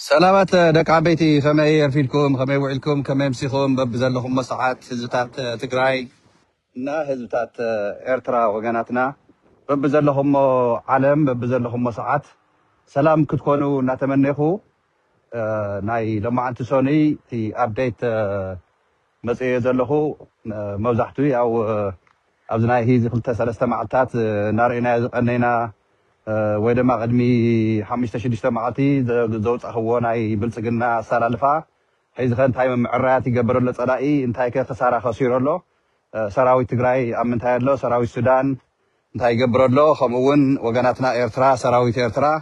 سلامات دق عبيتي خمي يرفيلكم خمي وعلكم كمي مسيخم ببزلخم مساحات هزبتات تقراي نا هزبتات إرترا وغاناتنا ببزلخم عالم ببزلخم مساحات سلام كتكونوا نتمنيخو ناي لما أنت سوني تي أبديت مسئي زلخو موزحتوي أو أبزناي هيزي خلطة سلسة معلتات نارينا يزقنينا ويدما قدمي 5-6 معلتي زوج أخواناي بلصقنا سالالفا حيز خان تايم معرات يقبر له صدائي انتاي كخساره خسير له سراوي تግራይ امنتاي له سراوي السودان انتاي يقبر له خمون وغناتنا إرترا سراوي إرترا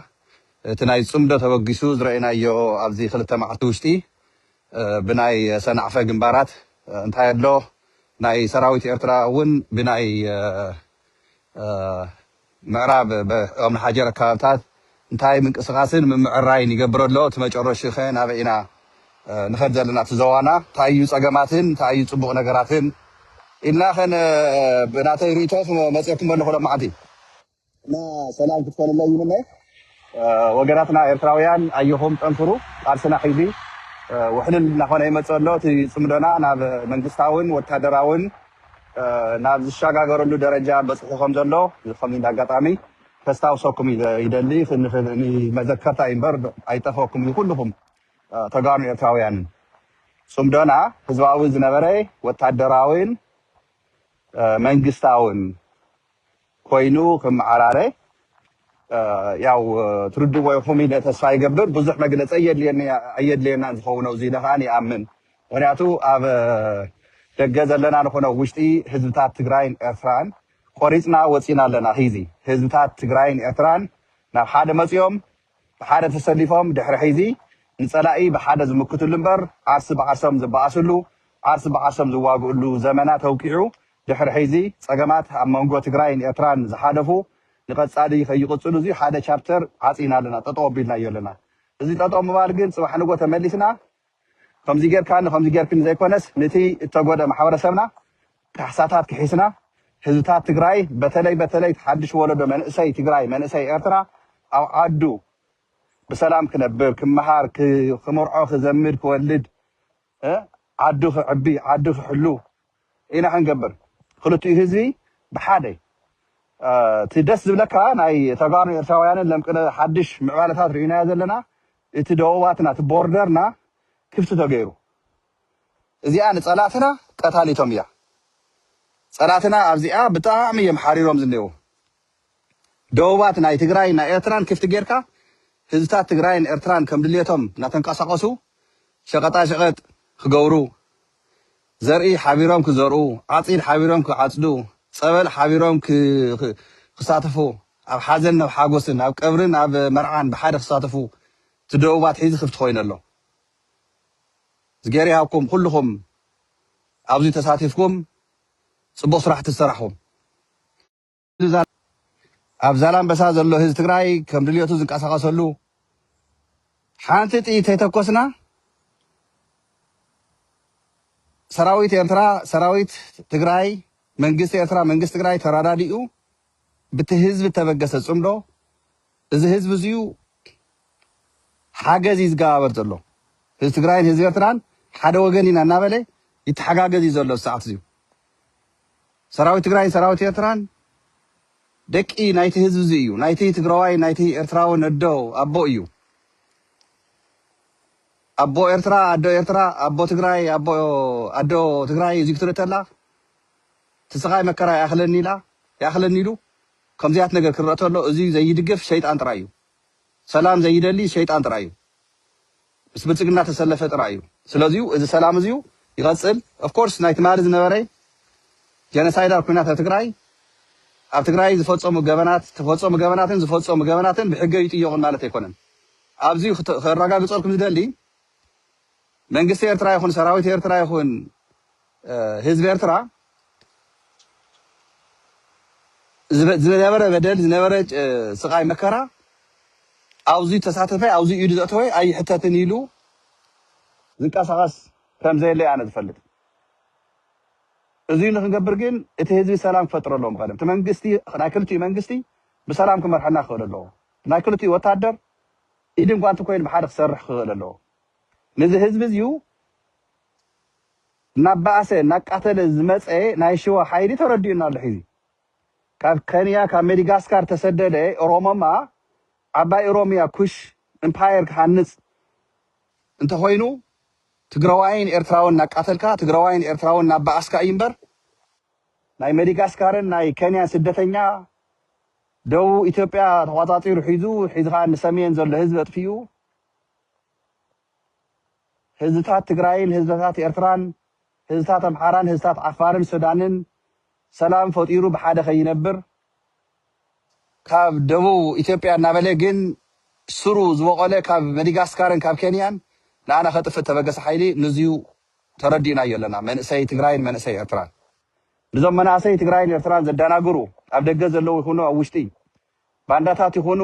تناي صمدو توغيسو زرينايو ابزي خلته معلتي وشتي بناي سنعفه جنبارات انتاي له ناي سراوي إرترا ون بناي معراب بأمن حجر كارتات انتاي من قسقاسن من معراين يقبر له تمجرش خين ابينا نخرج لنا تزوانا تايو صقماتن تايو صبغ نغراتن إلا خن بناتي ريتوس مسيكم بنه ولا معدي ما سلام تكون الله يمنه وغراتنا إرتراويان أيهم تنفرو أرسنا حيبي وحنا نخونا يمصلو تصمدنا ناب منግስታውን ወታደራውን ናብ ዝሻጋገረሉ ደረጃ በጽፎም ዘሎ ዝኸምን አጋጣሚ ተስታውሶኩም ይደሊ ፍንፍኒ መዘከርታ ይንበር አይጠፋኩም ሁሉም ተጋሩ ኤርትራውያን ሶምዶና ህዝባዊ ዝነበረ ወታደራውን መንግስታውን ኮይኑ ከመዓራረ ያው ትርድዎ ይኹም ኢለ ተስፋ ይገብር ብዙሕ መግለጽ አየድለና ዝኸውነው ዚለኻን ይአምን ወራቱ አብ ደገ ዘለና ንኾነ ውሽጢ ህዝብታት ትግራይን ኤርትራን ቆሪጽና ወፂና ኣለና ሂዚ ህዝብታት ትግራይን ኤርትራን ናብ ሓደ መጽዮም ብሓደ ተሰሊፎም ድሕሪ ሂዚ ንጸላኢ ብሓደ ዝምክቱሉ እምበር ዓርሲ ብዓርሶም ዝበኣስሉ ዓርሲ ብዓርሶም ዝዋግኡሉ ዘመናት ተውቂዑ ድሕሪ ሂዚ ጸገማት ኣብ መንጎ ትግራይን ኤርትራን ዝሓለፉ ንቐጻሊ ከይቕጽሉ እዚ ሓደ ቻፕተር ዓጺና ኣለና ጠጠው ኣቢልና ኣለና እዚ ጠጠው ምባል ግን ጽባሕ ንጎ ተመሊስና ከምዚ ጌርካን ከምዚ ጌርክን ዘይኮነስ ነቲ እተጎደ ማሕበረሰብና ካሕሳታት ክሒስና ህዝብታት ትግራይ በተለይ ሓድሽ ወለዶ መንእሰይ ትግራይ መንእሰይ ኤርትራ ኣብ ዓዱ بسلام كنبر كمهار كمرعو كزمد كولد عدو عبي عدو حلو إنا حنقبر خلطي هزي بحادي تدس بلكا ناي تقارن إرتاويان لم كنا حدش معوالتات رئينا يزلنا اتدوواتنا تبوردرنا كيف تتغيرو زيان صلاتنا قتالي توميا صلاتنا ابزيا بطعم يمحاريروم زنيو دوواتنا تግራይና ኤርትራን كيف تغيركا ህዝብታት ትግራይን ኤርትራን ከም ድልየቶም ናተንቀሳቀሱ ሸቀጣ ሸቀጥ ክገብሩ ዘርኢ ሓቢሮም ክዘርኡ ዓጺድ ሓቢሮም ክዓጽዱ ጸበል ሓቢሮም ክሳተፉ ኣብ ሓዘን ናብ ሓጎስን ኣብ ቀብርን ኣብ መርዓን ብሓደ ክሳተፉ ትደውባት ሒዚ ክፍት ኮይነሎ ዝገሪሃኩም ኩልኩም ኣብዚ ተሳቲፍኩም ጽቡቕ ስራሕ ትሰራሕኩም ኣብ ዛላምበሳ ዘሎ ህዝቢ ትግራይ ከም ድልየቱ ዝንቀሳቀሰሉ ሓንቲ ጥይት ተተኮስና ሰራዊት ኤርትራ ሰራዊት ትግራይ መንግስት ኤርትራ መንግስት ትግራይ ተራዳዲኡ ብቲ ህዝቢ ተበገሰ ጽምዶ እዚ ህዝቢ እዚዩ ሓገዝ ይዝጋበር ዘሎ ህዝቢ ትግራይን ህዝቢ ኤርትራን ሓደ ወገን ኢና እናበለ ይተሓጋገዝ ዘሎ ሰዓት እዚዩ ሰራዊት ትግራይን ሰራዊት ኤርትራን ደቂ ናይቲ ህዝብ እዚ እዩ ናይቲ ትግራዋይ ናይቲ ኤርትራው ነዶ አቦ እዩ አቦ ኤርትራ አዶ ኤርትራ አቦ ትግራይ አቦ አዶ ትግራይ ዝክትረተላ ተስቃይ መከራ ያخلኒሉ ከምዚያት ነገር ክረተሎ እዚ ዘይድግፍ ሸይጣን ጥራዩ ሰላም ዘይደሊ ሸይጣን ጥራዩ ብስብጽግና ተሰለፈ ጥራዩ ስለዚህ እዚ ሰላም እዚዩ ይቀጽል ኦፍ ኮርስ ናይቲ ማል ዝነበረ ጀነሳይዳር ኩናት ትግራይ ኣብ ትግራይ ዝፈጸሙ ገበናትን ብሕገ ይጥየቁን ማለት ኣይኮነን ኣብዚ ከረጋግጸልኩም ዝደሊ መንግስቲ ኤርትራ ይኹን ሰራዊት ኤርትራ ይኹን ህዝቢ ኤርትራ ዝነበረ በደል ዝነበረ ስቃይ መከራ ኣብዚ ተሳተፈ ኣብዚ ኢዱ ዘእተወ ኣይሕተትን ኢሉ ዝንቀሳቀስ ከም ዘየለ ኣነ ዝፈልጥ እዙይ ንክንገብር ግን እቲ ህዝቢ ሰላም ክፈጥረሎም ቀደም መንግስቲ ናይ ክልቲኡ መንግስቲ ብሰላም ክመርሐና ክእል ኣለዎ ናይ ክልቲኡ ወታደር ኢድን ጓንት ኮይን ብሓደ ክሰርሕ ክኽእል ኣለዎ ነዚ ህዝቢ እዚዩ እናባእሰ እናቃተለ ዝመፀ ናይ ሽዋ ሓይሊ ተረዲኡና ኣሎ ሒዚ ካብ ኬንያ ካብ ሜዳጋስካር ተሰደደ ኦሮሞማ ዓባይ ኦሮሚያ ኩሽ ኤምፓየር ክሃንፅ እንተኮይኑ ትግራዋይን ኤርትራውን እናቃተልካ ትግራዋይን ኤርትራውን እናባእስካ እዩ እምበር ናይ ሜዳጋስካርን ናይ ኬንያን ስደተኛ ደቡብ ኢትዮጵያ ተቆፃፂሩ ሒዝካ ንሰሜን ዘሎ ህዝቢ ኣጥፊኡ ህዝብታት ትግራይን ህዝብታት ኤርትራን ህዝብታት ኣምሓራን ህዝብታት ዓፋርን ሱዳንን ሰላም ፈጢሩ ብሓደ ከይነብር ካብ ደቡብ ኢትዮጵያ እናበለ ግን ስሩ ዝበቆለ ካብ ሜዳጋስካርን ካብ ኬንያን ንኣና ከጥፍእ ተበገሰ ሓይሊ ንዝዩ ተረዲእናዮ ኣለና መንእሰይ ትግራይን መንእሰይ ኤርትራን ንዞም መናእሰይ ትግራይን ኤርትራን ዘደናግሩ ኣብ ደገ ዘለው ይኹኑ ኣብ ውሽጢ ባንዳታት ይኹኑ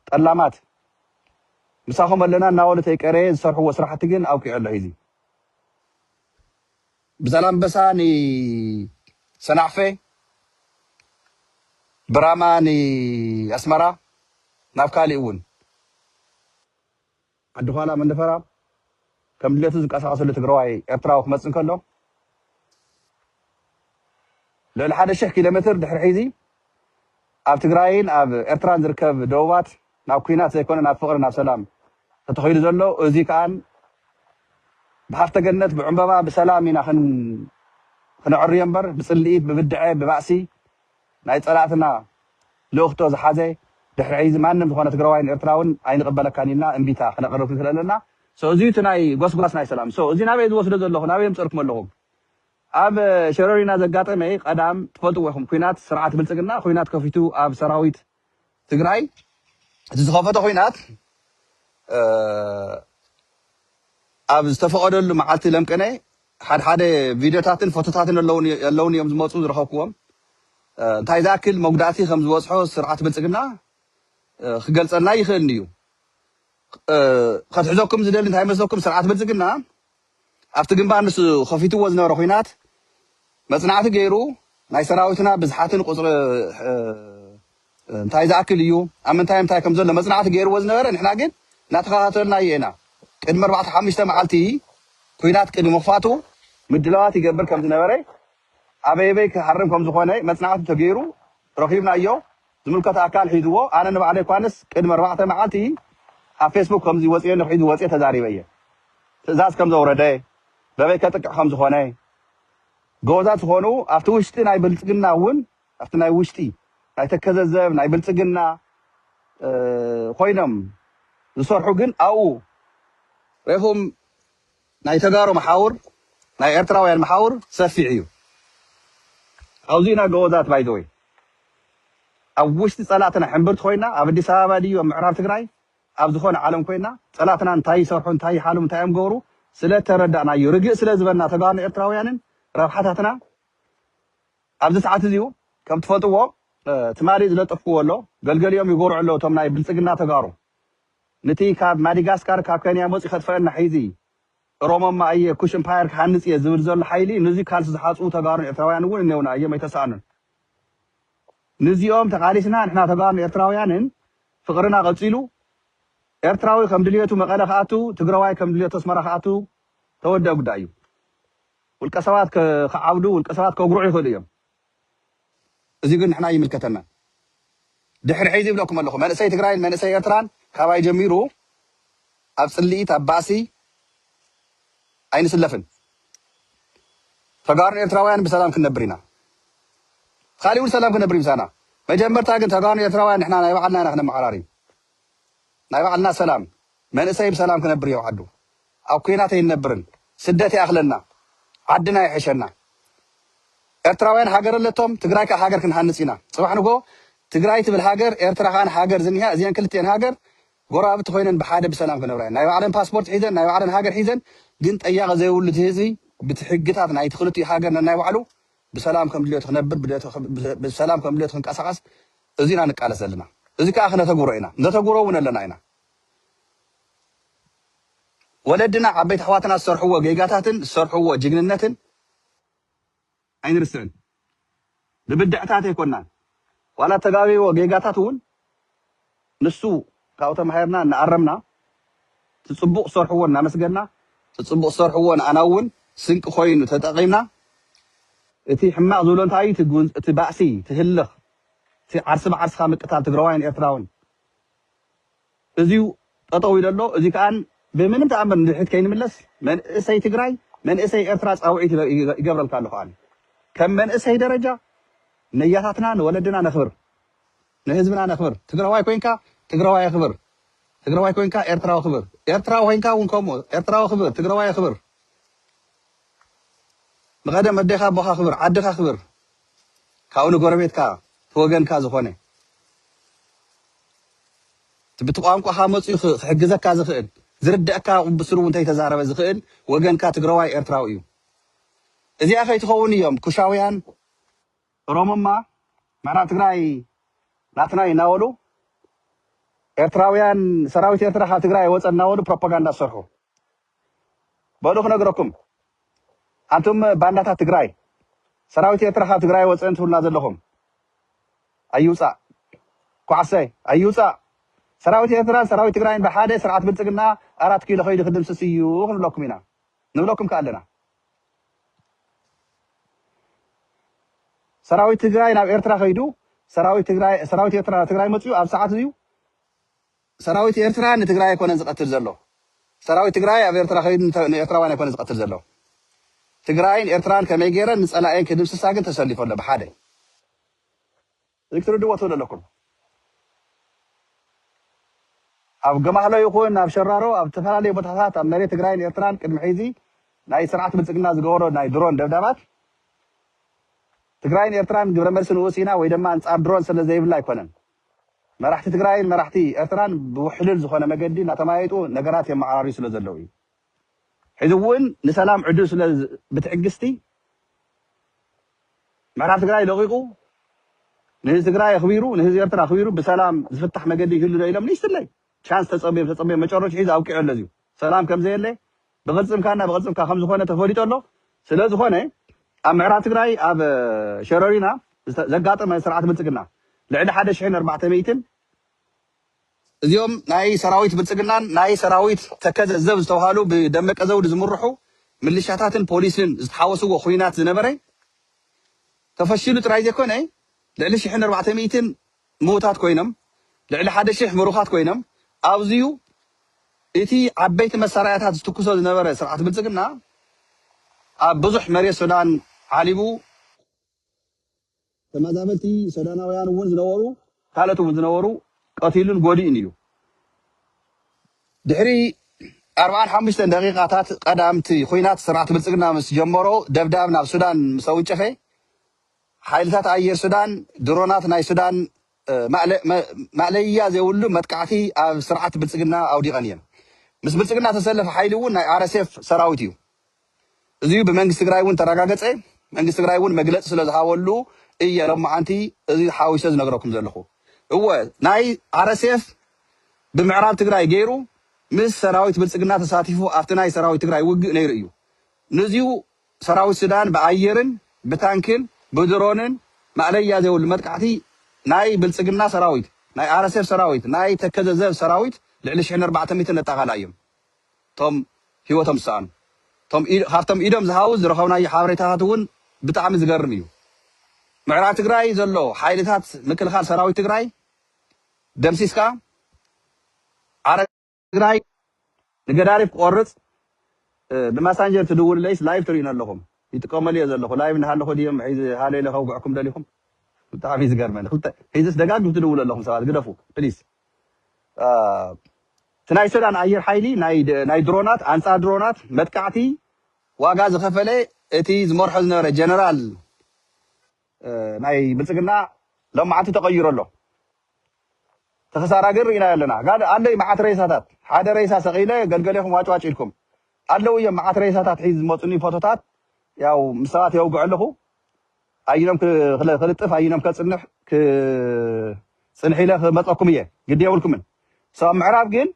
ጠላማት ምሳኹም ኣለና እናበሉ ተይቀረየ ዝሰርሕዎ ስራሕቲ ግን ኣውቂዑ ኣሎ ሒዚ ብዛላምበሳ ንሰናዕፈ ብራማ ንኣስመራ ናብ ካሊእ እውን ዓዲ ኋላ መንደፈራ ከም ድሌቱ ዝንቀሳቀሰሉ ትግራዋይ ኤርትራዊ ክመፅእ እንከሎ ልዕሊ 1,000 ኪሎ ሜትር ድሕሪ ሒዚ ኣብ ትግራይን ኣብ ኤርትራን ዝርከብ ደቡባት ናብ ኩናት ዘይኮነ ናብ ፍቅሪ ናብ ሰላም ተተኺሉ ዘሎ እዚ ከዓን ብሃፍተ ገነት ብዕምበባ ብሰላም ኢና ክንዕርዮ እምበር ብፅልኢት ብብድዐ ብባእሲ ናይ ፀላእትና ልእኽቶ ዝሓዘ ድሕሪ ሒዚ ማንም ዝኾነ ትግራዋይን ኤርትራውን ኣይንቕበለካን ኢልና እምቢታ ክነቕርብ ክንክእል ኣለና እዚ እቲ ናይ ጎስጓስ ናይ ሰላም እዚ ናበይ ዝወስዶ ዘለኹ ናበይ ምፅርኩም ኣለኹም ኣብ ሸረሪና ዘጋጠመ ቀዳም ትፈልጥዎ ኢኹም ኩናት ስርዓት ብልፅግና ኩናት ከፊቱ ኣብ ሰራዊት ትግራይ እቲ ዝኸፈተ ኩናት ኣብ ዝተፈቐደሉ መዓልቲ ለምቀነ ሓደ ቪድዮታትን ፎቶታትን ኣለውን እዮም ዝመፁ ዝረኸብክዎም እንታይ ዝኣክል መጉዳእቲ ከም ዝበፅሖ ስርዓት ብልፅግና ክገልፀልና ይኽእል እዩ ከትሕዘኩም ዝደሊ እንታይ መስለኩም ስርዓት ብልፅግና ኣብቲ ግንባር ንሱ ከፊትዎ ዝነበረ ኩናት መፅናዕቲ ገይሩ ናይ ሰራዊትና ብዝሓትን ቁፅሪ እንታይ ዝኣክል እዩ ኣብ ምንታይ ከም ዘሎ መፅናዕቲ ገይርዎ ዝነበረ ንሕና ግን እናተኸታተልና ኢና ቅድሚ 4-5 መዓልቲ ኩናት ቅድሚ ምኽፋቱ ምድለዋት ይገብር ከም ዝነበረ ኣበይበይ ክሃርም ከም ዝኾነ መፅናዕቲ ተገይሩ ረኺብናዮ ዝምልከተ ኣካል ሒዝዎ ኣነ ንባዕለይ ኳንስ ቅድሚ 4 መዓልቲ ኣብ ፌስቡክ ከምዚ ወፅየኒ ሒዙ ወፅየ ተዛሪበ እየ ትእዛዝ ከም ዘውረደ በበይ ከጥቅዕ ከም ዝኾነ ጎበዛት ዝኾኑ ኣብቲ ውሽጢ ናይ ብልፅግና እውን ኣብቲ ናይ ውሽጢ ናይ ተከዘዘብ ናይ ብልፅግና ኮይኖም ዝሰርሑ ግን ኣብኡ ሪኢኹም ናይ ተጋሩ መሓውር ናይ ኤርትራውያን መሓውር ሰፊዕ እዩ ኣብዚና ጎበዛት ባይዘወይ ኣብ ውሽጢ ፀላእትና ሕምብርቲ ኮይና ኣብ ኣዲስ ኣበባ ድዩ ኣብ ምዕራብ ትግራይ ኣብ ዝኾነ ዓለም ኮይና ፀላእትና እንታይ ይሰርሑ እንታይ ይሓልሙ እንታይ እዮም ገብሩ ስለተረዳእናዮ ርግእ ስለ ዝበልና ተጋሩ ኤርትራውያንን ረብሓታትና ኣብዚ ሰዓት እዚኡ ከም ትፈልጥዎ ትማሊ ዝለጠፍክዎ ኣሎ ገልገሊኦም ይጎርዑ ኣለዉ እቶም ናይ ብልፅግና ተጋሩ ነቲ ካብ ማዳጋስካር ካብ ኬንያ መፂ ከጥፈአና ሒዚ ኦሮሞማ እየ ኩሽ ኤምፓየር ክሃንፅ እየ ዝብል ዘሎ ሓይሊ ነዚ ካልሲ ዝሓፅኡ ተጋሩ ኤርትራውያን እውን እኔውና እዮም ኣይተሰኣኑን ነዚኦም ተቃሊስና ንሕና ተጋሩ ኤርትራውያንን ፍቅርና ቀፂሉ ኤርትራዊ ከም ድልየቱ መቐለ ከኣቱ ትግራዋይ ከም ድልየቱ ኣስመራ ከኣቱ ተወደአ ጉዳይ እዩ ውልቀ ሰባት ክዓብዱ ውልቀ ሰባት ከጉርዑ ይኽእሉ እዮም እዚ ግን ንሕና ይምልከተና ድሕሪ ሒዚ ይብለኩም ኣለኹ መንእሰይ ትግራይን መንእሰይ ኤርትራን ካባይ ጀሚሩ ኣብ ፅልኢት ኣብ ባእሲ ኣይንስለፍን ተጋሩ ኤርትራውያን ብሰላም ክንነብር ኢና ካሊእ እውን ሰላም ክንነብር ምሳና መጀመርታ ግን ተጋሩ ኤርትራውያን ንሕና ናይ ባዕልና ኢና ክነመሓራሪ ናይ ባዕልና ሰላም መንእሰይ ብሰላም ክነብር እዮ ዓዱ ኣብ ኩናት ኣይንነብርን ስደት ይኣኽለና ዓድና ይሕሸና ኤርትራውያን ሃገር ኣለቶም ትግራይ ከዓ ሃገር ክንሃንፅ ኢና ፅባሕ ንጎ ትግራይ ትብል ሃገር ኤርትራ ከዓ ሃገር ዝኒሃ እዚአን ክልቲአን ሃገር ጎራብቲ ኮይነን ብሓደ ብሰላም ክነብራ ናይ ባዕለን ፓስፖርት ሒዘን ናይ ባዕለን ሃገር ሒዘን ግን ጠያቂ ዘይብሉ እቲ ህዝቢ بتحققات نايت خلتي حاجة نايوعلو بسلام كم دليت خنبر بسلام كم دليت خنقاسقاس ازينا نقال سلنا ازي كاخنا تغورينا نتغورو ونلنا اينا ولدنا عبيت حواتنا الصرحوه جيجاتاتن الصرحوه ججننتن عين رسن ببدعتات يكوننا ولا تغاوي وجيجاتاتون نسو كاوتا محيرنا نقرمنا تصبق صرحونا مسجنا تصبق صرحونا أنا ون سنك خوين تتقيمنا تي حماق زولون تاي تجون تبعسي تهلخ عرس بعرس خامك قتال تجروين إرتراون إزيو أطوي لله إزي كان بمن أنت أمر نحت كين ملس من إسي تجراي من إسي إرتراس أو عيت قبل الكالو خان كم من إسي درجة نياتنا ولدنا نخبر نهزمنا نخبر تجرواي كوينكا تجرواي خبر تجرواي كوينكا إرتراو خبر إرتراو وينكا ونكمو إرتراو خبر تجرواي خبر بغدا مدخا بخا خبر عدخا خبر كاونو غربيتكا توغنكا زخونه تبتقامكو حامص يحجزكا زخيل زردأكا بسرو انتي تزارب زخيل وغنكا تجرواي إرتراو إيو إذا أخي تخوني يوم كشاويان رومما معنا تجراي ناتناي ناولو إرتراويان سراويت إرترا تجراي وصل ناولو بروباغندا سرحو بقولو خنقركم أنتم بانداتا تجراي سراويت إرترا تجراي وصل أنتم نازل لهم أيوسا كوعسي أيوسا سراويت إرترا سراويت تجراين بحادة سرعة بنتقلنا 4 كيلو خيد خدم سسيو نبلوكم هنا نبلوكم كألنا سراويت تجراي ناب إرترا خيدو سراويت تجراي سراويت إرترا تجراي متيو أب ساعات زيو سراويت إرترا نتجراي يكون نزقتر زلو سراويت تجراي أب إرترا خيد إرترا وين يكون نزقتر زلو تجراين إرتران كم يجيرا نسأل أين كدم ساقن تسلي فولا بحادة ذكر دوّة ولا لكم أب جماعة لا يكون أب شرارو أب تفعلي بتحات أب مري تجراين إرتران كدمحيزي ناي سرعة بتسقنا زجورو ناي درون دبدبات تجراين إرتران جبر مرسل وسينا ويدما أنت درون سنة زي بالله يكونن ما راح تجراين ما راح تي إرتران بوحلل زخنا مجدي نتمايتو نجارات يم عراري سلا زلوي حذوون نسلام عدوس سلا بتعجستي ما راح تجراي لغيقو نهز تجراي خبيرو نهز إرترا خبيرو بسلام زفتح مجدي كله إلى منيش تلاقي شانس تصبي ما تشرش عيز أو كيعل لزيو سلام كم زي اللي بغزم كنا بغزم كخمس خونة تفوريت الله سلا زخونة أم عراق تجراي أب شرارينا زقاطة ما سرعة بنتقلنا لعند حدا شحن 400 اليوم ناي سراويت بنتقلنا ناي سراويت تكز الزوز توهالو بدمك أزود زمرحو من لشاتاتن بوليسين تحاوسوا خوينات زنبري تفشلوا ترايزي كون اي لعند شحن 400 موتات كوينم لعند حدا شح مروخات كوينم أوزيو إتي عبيت مسارياتات تكسو زنبري سرعة بنتقلنا بزح مريا السودان عالبو كما زابلتي سوداناويان ون زنورو حالته ون زنورو قتيلون غودي انيو دحري 45 دقيقات قدامتي خوينات سرعه بلصقنا مس جمرو دبداب ناب سودان مسوچفه حيلታት አየር ሱዳን ድሮናት ናይ ሱዳን ማዕለያ ዘይውሉ መጥቃዕቲ ኣብ ስርዓት ብልጽግና ኣውዲቐን እየን ምስ ብልጽግና ተሰለፈ ሓይሊ እውን ናይ አርኤስኤፍ ሰራዊት እዩ እዚሁ ብመንግስቲ ትግራይ እውን ተረጋገፀ መንግስቲ ትግራይ እውን መግለጽ ስለ ዝሃወሉ እየ ለማዓንቲ እዚ ሓዊሰ ዝነገረኩም ዘለኹ እወ ናይ አርኤስኤፍ ብምዕራብ ትግራይ ገይሩ ምስ ሰራዊት ብልጽግና ተሳቲፉ ኣብቲ ናይ ሰራዊት ትግራይ ውግእ ነይሩ እዩ ነዚሁ ሰራዊት ሱዳን ብኣየርን ብታንክን بدرونن معليا ذي والمدقعتي ناي بالسجنا سراويت ناي عرسيف سراويت ناي تكذب سراويت لعلش حين 400 نتغلايم توم هو توم سان توم خافتم إيدم زهاوز رخونا يحاوريتاتون بتعم زقرنيو معرات تجراي زلو حايلتات مكل خال سراويت تجراي دمسيسكا عرس تجراي نقدارف قرص بماسنجر تدور ليش لايف ترينا لهم يتقامل يا زلخو لايف نحلخو ديم عايز حالي لخو قعكم دليكم بتعمي زقرمن قلت هيزس دغاغ تدول لهم سوال قدفو بليز تناي سودان اير حيلي ناي درونات انصا درونات مدقعتي واغا زخفله اتي زمرحز نبر جنرال ناي بلصقنا لما عتي تغير له تخسارا غير إلى لنا قال عندي معات رئيسات حدا رئيسا سقيله قلقليكم واچواچ لكم قالوا يا معات رئيسات حيز موطني فوتوتات ያው ምሳት ያውቁ አለሁ አይነም ከለጥፍ አይነም ከጽንሕ ጽንሒለ መጣኩም እየ ግድ ያውልኩም ሰው ምዕራብ ግን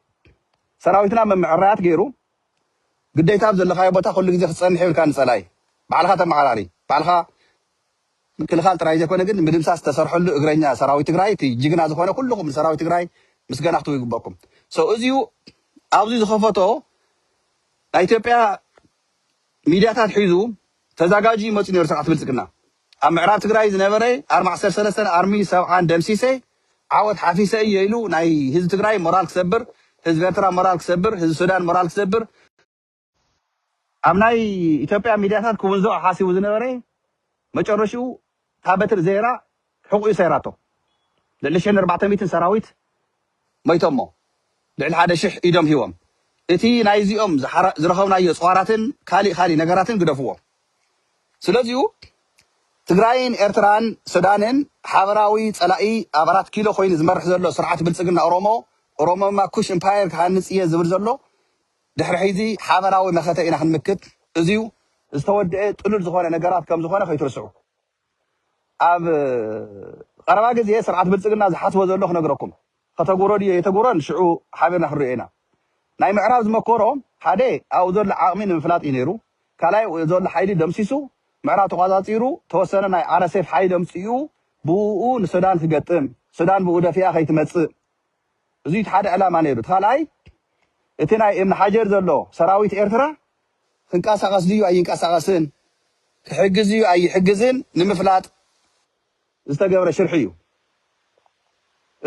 ሰራዊትና መምዕራያት ገይሩ ግዴታ ዘለኻይ ቦታ ሁሉ ግዜ ክጸንሕ ይልካን ጸላይ ባልኻ ተማዓራሪ ባልኻ ክልኻል ጥራይ ዘኮነ ግን ምድምሳስ ተሰርሐሉ እግረኛ ሰራዊት ትግራይ ጅግና ዝኾነ ኩልኩም ሰራዊት ትግራይ ምስጋናክቱ ይግባኩም ሰው እዚሁ ኣብዚ ዝኸፈቶ ናይ ኢትዮጵያ ሚድያታት ሒዙ ተዘጋጂ መፅኡ ነይሩ ስርዓት ብልፅግና ኣብ ምዕራብ ትግራይ ዝነበረ 43 ኣርሚ ሰብዓን ደምሲሰ ዓወት ሓፊሰ እየ ኢሉ ናይ ህዝቢ ትግራይ ሞራል ክሰብር ህዝቢ ኤርትራ ሞራል ክሰብር ህዝቢ ሱዳን ሞራል ክሰብር ኣብ ናይ ኢትዮጵያ ሚድያታት ክውንዞ ሓሲቡ ዝነበረ መጨረሽኡ ታበትር ዘይራ ሕቁኡ ሰይራቶ ልዕሊ 1400 ሰራዊት መይቶሞ ልዕሊ 1000 ኢዶም ሂቦም እቲ ናይ እዚኦም ዝረኸብናዮ ፅዋራትን ካሊእ ነገራትን ግደፍዎ ስለዚሁ ትግራይን ኤርትራን ሱዳንን ሓበራዊ ፀላኢ ኣብ 4 ኪሎ ኮይኑ ዝመርሕ ዘሎ ስርዓት ብልፅግና ኦሮሞማ ኩሽ ኤምፓየር ክሃንፅ እየ ዝብል ዘሎ ድሕሪ ሕዚ ሓበራዊ መኸተ ኢና ክንምክት እዚዩ ዝተወድአ ጥሉል ዝኾነ ነገራት ከም ዝኾነ ከይትርስዑ ኣብ ቀረባ ግዜ ስርዓት ብልፅግና ዝሓስቦ ዘሎ ክነግረኩም ከተጉሮ ድዮ የተጉሮን ሽዑ ሓቢርና ክንሪኦ ኢና ናይ ምዕራብ ዝመከሮ ሓደ ኣብኡ ዘሎ ዓቕሚ ንምፍላጥ እዩ ነይሩ ካልኣይ ዘሎ ሓይሊ ደምሲሱ ምዕራብ ተቆፃፂሩ ተወሰነ ናይ RSF ሓይሊ ደምፂኡ ብኡ ንሱዳን ክገጥም ሱዳን ብኡ ደፊኣ ከይትመፅእ እዚ ሓደ ዕላማ ነይሩ ካልኣይ እቲ ናይ እምኒ ሓጀር ዘሎ ሰራዊት ኤርትራ ክንቀሳቀስ ድዩ ኣይንቀሳቀስን ክሕግዝ እዩ ኣይሕግዝን ንምፍላጥ ዝተገብረ ሽርሒ እዩ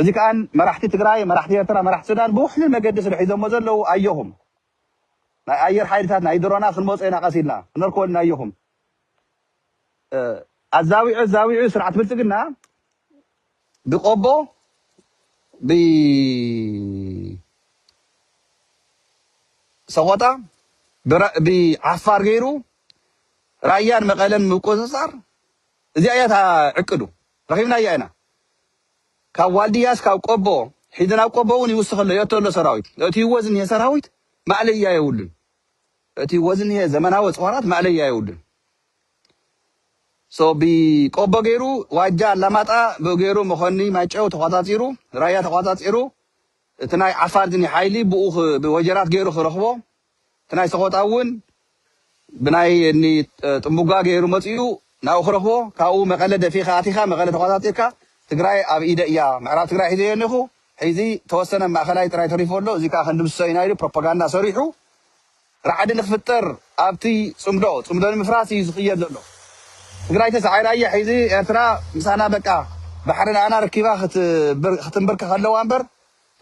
እዚ ከኣን መራሕቲ ትግራይ መራሕቲ ኤርትራ መራሕቲ ሱዳን ብውሕሉል መገዲ ስለ ሒዞሞ ዘለው ኣየኹም ናይ ኣየር ሓይልታት ናይ ድሮናት ክንመፁ ኢና ቀሲልና ክንርከበልና ኣየኹም ኣዛዊዑ ስርዓት ብልፅግና ብቆቦ ብሰቆጣ ብዓፋር ገይሩ ራያን መቐለን ምቆፅፃር እዚኣ እያ ዕቅዱ ረኺብና እያ ኢና ካብ ዋልድያስ ካብ ቆቦ ሒዝን ኣብ ቆቦ እውን ይውስኽ ኣሎ የተሎ ሰራዊት እትይዎ ዝኒሄ ሰራዊት ማዕለያ የብሉን እትይዎ ዝኒሄ ዘመናዊ ፅዋራት ማዕለያ የብሉን ብቆቦ ገይሩ ዋጃ ኣላማጣ ገይሩ መኾኒ ማይጨው ተቆፃፂሩ ራያ ተቆፃፂሩ እቲ ናይ ዓፋር ዝኒ ሓይሊ ብኡ ብወጀራት ገይሩ ክረኽቦ እቲ ናይ ሰቆጣ እውን ብናይ ጥሙጋ ገይሩ መፅኡ ናብኡ ክረኽቦ ካብኡ መቐለ ደፊኻ ኣቲኻ መቐለ ተቆፃፂርካ ትግራይ ኣብ ኢደ እያ ምዕራብ ትግራይ ሒዘ የኒኹ ሕዚ ተወሰነ ማእኸላይ ጥራይ ተሪፉ ኣሎ እዚ ከዓ ክንድምስሶ ኢና ኢሉ ፕሮፓጋንዳ ሰሪሑ ራዕዲ ንክፍጠር ኣብቲ ፅምዶ ንምፍራስ እዩ ዝኽየድ ዘሎ ትግራይ ተሰዓይራ እያ ሕዚ ኤርትራ ምሳና በቃ ባሕሪ ንኣና ረኪባ ክትንብርከኽ ኣለዋ እምበር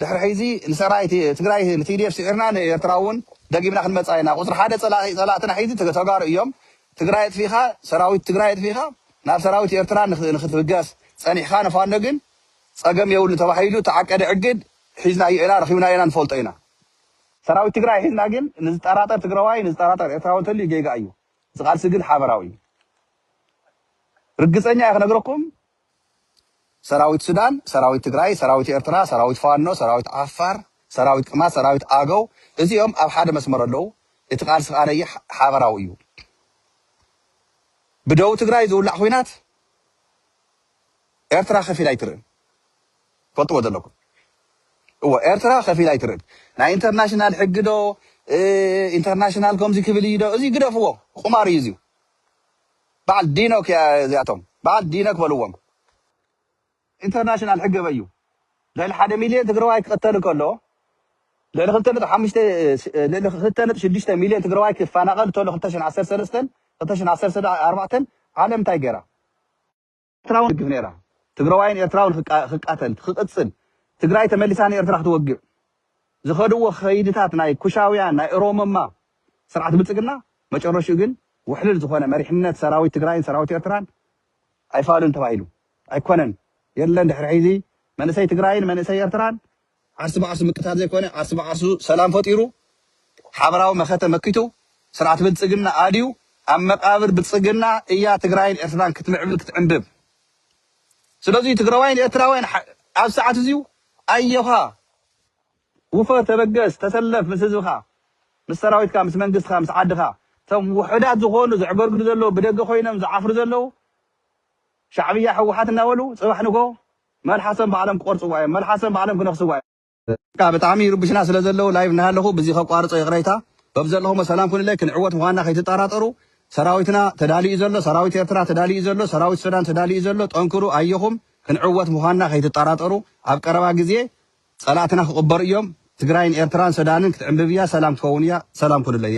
ድሕሪ ሕዚ ንሰራዊት ትግራይ ንTDF ስዒርና ንኤርትራ እውን ደጊምና ክንመፃ ኢና ቁፅሪ ሓደ ፀላእትና ሕዚ ተጋሩ እዮም ትግራይ ኣጥፊኻ ሰራዊት ትግራይ ኣጥፊኻ ናብ ሰራዊት ኤርትራ ንክትብገስ ፀኒሕኻ ንፋኖ ግን ፀገም የብሉን ተባሂሉ ተዓቀደ ዕግድ ሒዝናዮ ኢና ረኺብናዮ ኢና ንፈልጦ ኢና ሰራዊት ትግራይ ሒዝና ግን ንዝጠራጠር ትግራዋይ ንዝጠራጠር ኤርትራዊ እንተልዩ ጌጋ እዩ ዝቃልሲ ግን ሓበራዊ እዩ ርግፀኛ እየ ክነግረኩም ሰራዊት ሱዳን ሰራዊት ትግራይ ሰራዊት ኤርትራ ሰራዊት ፋኖ ሰራዊት ዓፋር ሰራዊት ቅማስ ሰራዊት ኣገው እዚኦም ኣብ ሓደ መስመር ኣለዉ እቲ ቃልሲ ቃለየ ሓበራዊ እዩ ብደቡብ ትግራይ ዝውላዕ ኩናት ኤርትራ ከፊል ኣይትርእን ፈልጥዎ ዘለኩም ኤርትራ ከፊል ኣይትርእን ናይ ኢንተርናሽናል ሕጊ ዶ ኢንተርናሽናል ከምዚ ክብል እዩ ዶ እዚ ግደፍዎ ቁማር እዩ እዚዩ በዓል ዲኖክ እዚኣቶም በዓል ዲኖክ በልዎም ኢንተርናሽናል ሕጊ በዩ ልዕሊ 1 ሚልዮን ትግራዋይ ክቅተል ከሎ ልዕሊ 2.6 ሚልዮን ትግራዋይ ክፈናቐል ተሎ 2013 2014 ዓለም እንታይ ገይራ ኤርትራውን ግፍ ነይራ ትግራዋይን ኤርትራውን ክቃተል ክቅፅል ትግራይ ተመሊሳ ንኤርትራ ክትወግእ ዝኸድዎ ከይድታት ናይ ኩሻውያን ናይ ኦሮሞማ ስርዓት ብልፅግና መጨረሽኡ ግን ውሕልል ዝኾነ መሪሕነት ሰራዊት ትግራይን ሰራዊት ኤርትራን ኣይፋሉን ተባሂሉ ኣይኮነን የለን ድሕሪ ሕዚ መንእሰይ ትግራይን መንእሰይ ኤርትራን ዓርሲ በዓርሱ ምቅታል ዘይኮነ ዓርሲ በዓርሱ ሰላም ፈጢሩ ሓበራዊ መኸተ መኪቱ ስርዓት ብልፅግና ኣድዩ ኣብ መቃብር ብልፅግና እያ ትግራይን ኤርትራን ክትምዕብል ክትዕንብብ ስለዚ ትግራዋይን ኤርትራውያን ኣብ ሰዓት እዚዩ ኣየኻ ውፈ ተበገስ ተሰለፍ ምስ ህዝብኻ ምስ ሰራዊትካ ምስ መንግስትካ ምስ ዓድኻ እቶም ውሕዳት ዝኾኑ ዝዕገርግዱ ዘለዉ ብደገ ኮይኖም ዝዓፍሩ ዘለዉ ሻዕብያ ሕወሓት እናበሉ ፅባሕ ንጎ መልሓሶም ባዕሎም ክቆርፅዋ እዮም መልሓሶም ባዕሎም ክነኽስዋ እዮም ብጣዕሚ ይርብሽና ስለ ዘለዉ ላይቭ እናሃለኹ ብዚ ከቋርፆ ይቕረይታ በብዘለኹም ሰላም ኩንለይ ክንዕወት ምዃንና ከይትጠራጠሩ ሰራዊትና ተዳልዩ ዘሎ ሰራዊት ኤርትራ ተዳልዩ ዘሎ ሰራዊት ሱዳን ተዳልዩ ዘሎ ጠንክሩ ኣየኹም ክንዕወት ምዃንና ከይትጠራጠሩ ኣብ ቀረባ ግዜ ፀላእትና ክቕበሩ እዮም ትግራይን ኤርትራን ሱዳንን ክትዕንብብ እያ ሰላም ትኸውን እያ ሰላም ኩሉ ለይ